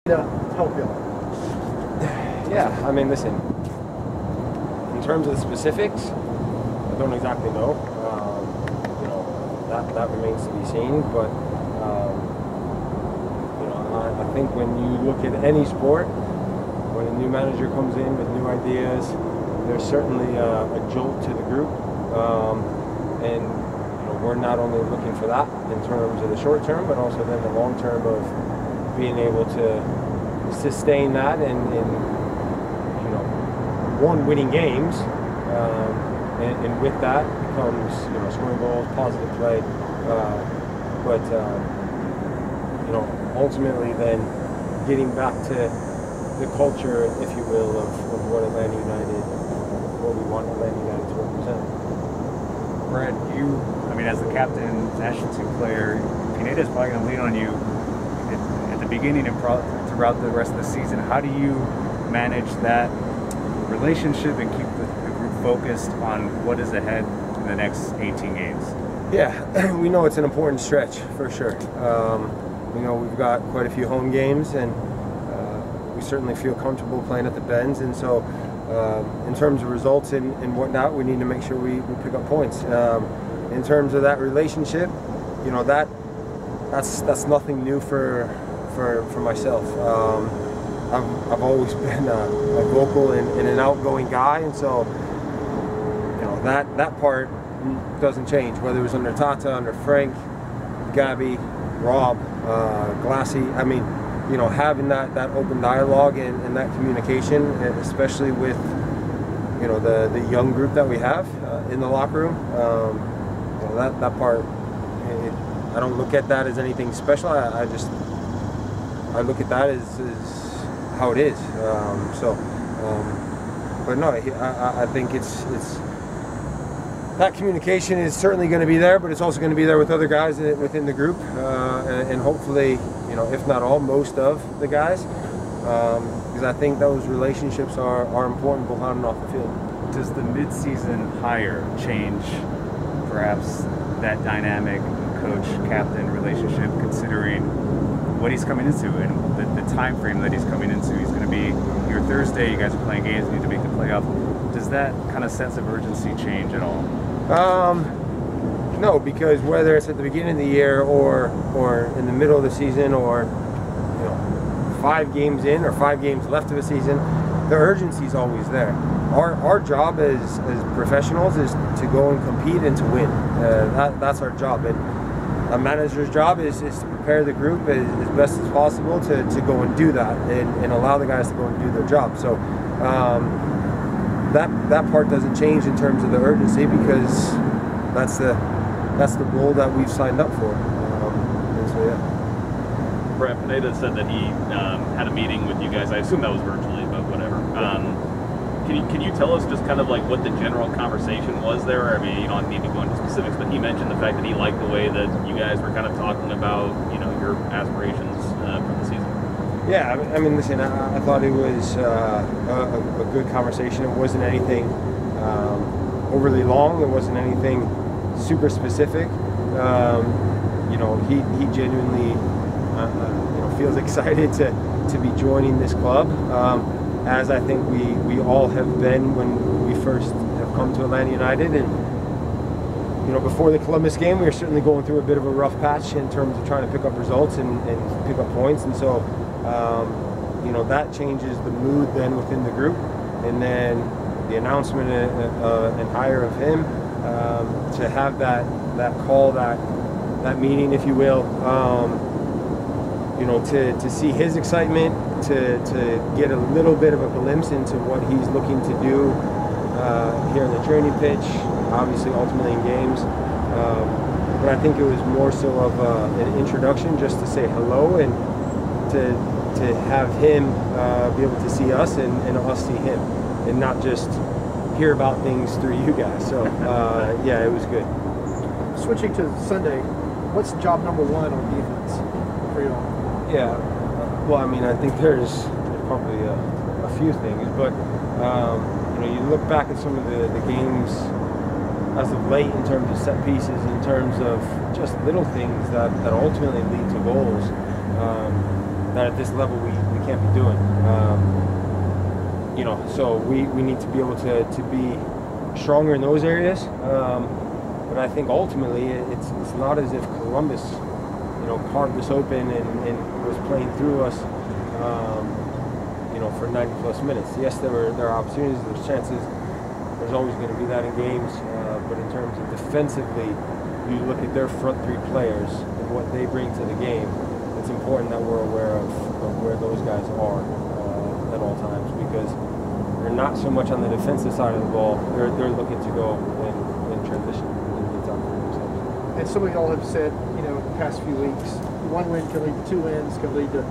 to help you? Yeah, I mean, listen, in terms of the specifics, I don't exactly know. You know, that remains to be seen, but you know, I think when you look at any sport, when a new manager comes in with new ideas, there's certainly a jolt to the group, and you know, we're not only looking for that in terms of the short term, but also then the long term of being able to sustain that and you know, one, winning games, and with that comes, you know, scoring goals, positive play, but you know, ultimately then getting back to the culture, if you will, of what Atlanta United, what we want Atlanta United to represent. Brad, I mean, as the captain, National Team player, Pineda is probably going to lean on you at the beginning and throughout the rest of the season. How do you manage that relationship and keep the group focused on what is ahead in the next 18 games? Yeah, we know it's an important stretch for sure. You know, we've got quite a few home games, and we certainly feel comfortable playing at the Bends, and so in terms of results and whatnot, we need to make sure we pick up points. In terms of that relationship, you know, that's nothing new for myself. I've always been a vocal and an outgoing guy, and so you know, that part doesn't change, whether it was under Tata, under Frank, Gabby, Rob, Glassy. I mean, you know, having that open dialogue and that communication, especially with, you know, the young group that we have in the locker room, you know, that part, I don't look at that as anything special. I look at that as how it is. But no, I think it's that communication is certainly going to be there, but it's also going to be there with other guys within the group, and hopefully, you know, if not all, most of the guys, because I think those relationships are important both on and off the field. Does the mid-season hire change perhaps that dynamic coach-captain relationship, considering what he's coming into and the time frame that he's coming into? He's going to be here Thursday. You guys are playing games. You need to make the playoff. Does that kind of sense of urgency change at all? No, because whether it's at the beginning of the year or in the middle of the season, or you know, 5 games in or 5 games left of a season, the urgency is always there. Our job as professionals is to go and compete and to win. That's our job, and a manager's job is to prepare the group as best as possible to go and do that and allow the guys to go and do their job. So that part doesn't change in terms of the urgency, because that's the role that we've signed up for. And so yeah. Brad Pineda said that he had a meeting with you guys. I assume that was virtually, but whatever. Can you tell us just kind of like what the general conversation was there? I mean, you don't need to go into specifics, but he mentioned the fact that he liked the way that you guys were kind of talking about, you know, your aspirations for the season. Yeah, I mean, listen, I thought it was a good conversation. It wasn't anything overly long. It wasn't anything super specific. You know, he genuinely you know, feels excited to be joining this club, as I think we all have been when we first have come to Atlanta United. And you know, before the Columbus game, we were certainly going through a bit of a rough patch in terms of trying to pick up results and pick up points, and so you know, that changes the mood then within the group. And then the announcement and hire of him, to have that call, that meeting, if you will, you know, to see his excitement, to get a little bit of a glimpse into what he's looking to do here in the training pitch, obviously ultimately in games. But I think it was more so of an introduction, just to say hello and to have him be able to see us and us see him, and not just hear about things through you guys. So yeah, it was good. Switching to Sunday, what's job number 1 on defense for you all? Yeah, well, I mean, I think there's probably a few things, but you know, you look back at some of the games as of late in terms of set pieces, in terms of just little things that ultimately lead to goals, that at this level we can't be doing. You know, so we need to be able to be stronger in those areas. But I think ultimately it's not as if Columbus, you know, carved us open and was playing through us, you know, for 90+ minutes. Yes, there are opportunities, there's chances. There's always going to be that in games. But in terms of defensively, you look at their front three players and what they bring to the game. It's important that we're aware of where those guys are at all times, because they're not so much on the defensive side of the ball. They're looking to go in transition and get time for themselves. And some of y'all have said, you know, in the past few weeks, one win can lead to 2 wins, can lead to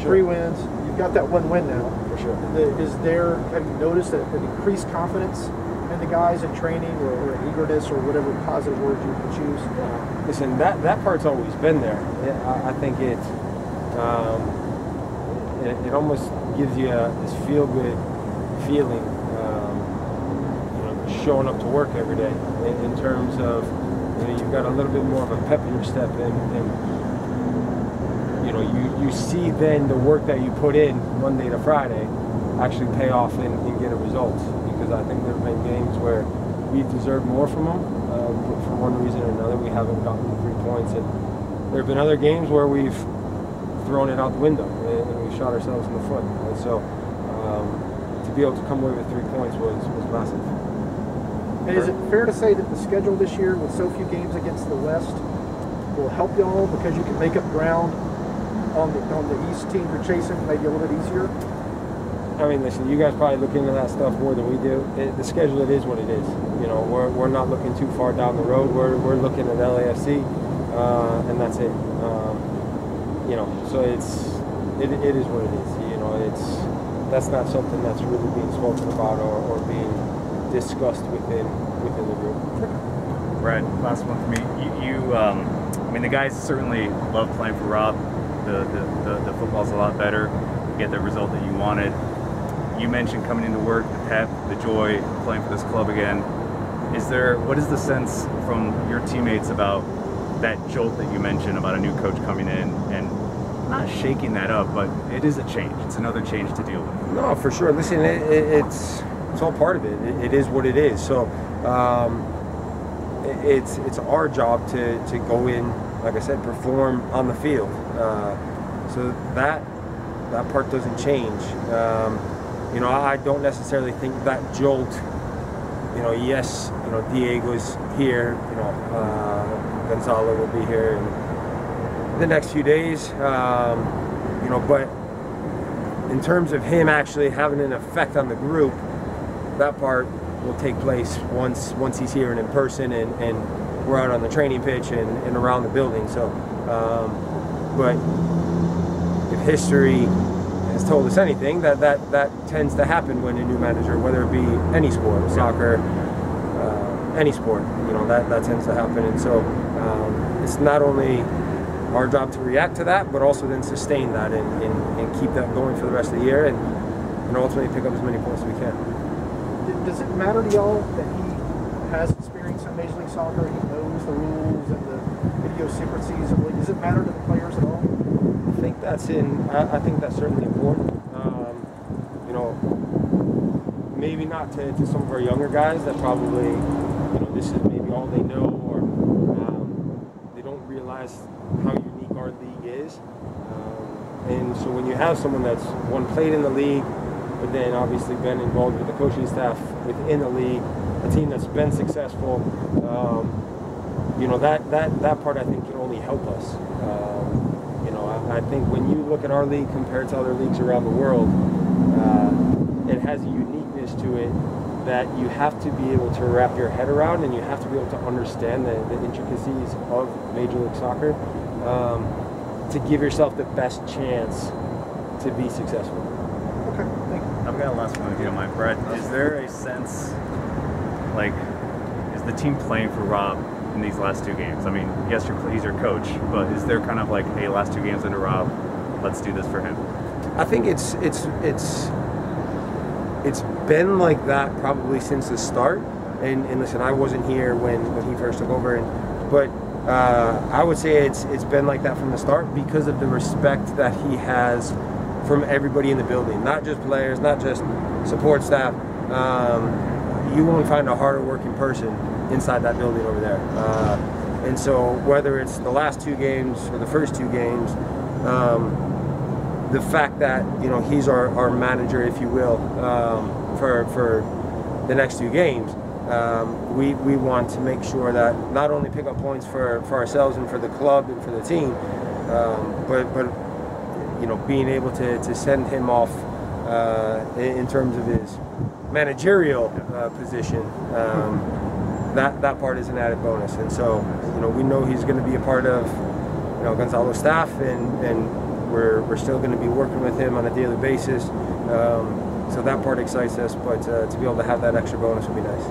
3 wins. You've got that 1 win now. For sure. Have you noticed an increased confidence in the guys in training, or an eagerness, or whatever positive word you can choose? Listen, that part's always been there. I think it almost gives you this feel-good feeling, you know, showing up to work every day. In terms of, you know, you've got a little bit more of a pep in your step, and you know, you see then the work that you put in Monday to Friday actually pay off and get a result. Because I think there have been games where we've deserved more from them, but for one reason or another we haven't gotten the 3 points. And there have been other games where we've thrown it out the window and we've shot ourselves in the foot. And so to be able to come away with 3 points was massive. And is it fair to say that the schedule this year, with so few games against the West, will help y'all because you can make up ground on the East teams you're chasing maybe a little bit easier? I mean, listen, you guys probably look into that stuff more than we do. The schedule, it is what it is. You know, we're not looking too far down the road. We're looking at LAFC, and that's it. You know, so it is what it is. You know, that's not something that's really being spoken about or being discussed within the group. Brad, last one for me. I mean, the guys certainly love playing for Rob. The football's a lot better. You get the result that you wanted. You mentioned coming into work, the pep, the joy, playing for this club again. What is the sense from your teammates about that jolt that you mentioned about a new coach coming in and not shaking that up, but it is a change. It's another change to deal with. No, for sure. Listen, it's all part of it. It is what it is. So it's our job to go in, like I said, perform on the field. So that part doesn't change. You know, I don't necessarily think that jolt, you know, yes, you know, Diego's here, you know, Gonzalo will be here in the next few days, you know, but in terms of him actually having an effect on the group, that part will take place once he's here and in person and we're out on the training pitch and around the building. So, but if history has told us anything, that tends to happen when a new manager, whether it be any sport, soccer, any sport, you know, that tends to happen. And so it's not only our job to react to that, but also then sustain that and keep that going for the rest of the year and ultimately pick up as many points as we can. Does it matter to y'all that he has experience in Major League Soccer, he knows the rules and the idiosyncrasies of the league? Does it matter to the players at all? I think that's certainly important. You know, maybe not to some of our younger guys that probably, you know, this is maybe all they know, or they don't realize how unique our league is. And so when you have someone that's played in the league, but then obviously been involved with the coaching staff within the league, a team that's been successful, you know, that part I think can only help us. You know, I think when you look at our league compared to other leagues around the world, it has a uniqueness to it that you have to be able to wrap your head around, and you have to be able to understand the intricacies of Major League Soccer to give yourself the best chance to be successful. Okay, thank you. I've got a last one if you don't mind. Brad, is there a sense, like, is the team playing for Rob in these last 2 games? I mean, yes, he's your coach, but is there kind of like, hey, last 2 games under Rob, let's do this for him? I think it's been like that probably since the start. And listen, I wasn't here when he first took over, but I would say it's been like that from the start because of the respect that he has from everybody in the building, not just players, not just support staff. You won't find a harder working person inside that building over there. And so whether it's the last 2 games or the first 2 games, the fact that, you know, he's our manager, if you will, for the next 2 games, we want to make sure that not only pick up points for ourselves and for the club and for the team, but you know, being able to send him off in terms of his managerial position. That part is an added bonus, and so, you know, we know he's going to be a part of, you know, Gonzalo's staff, and we're still going to be working with him on a daily basis. So that part excites us, but to be able to have that extra bonus would be nice.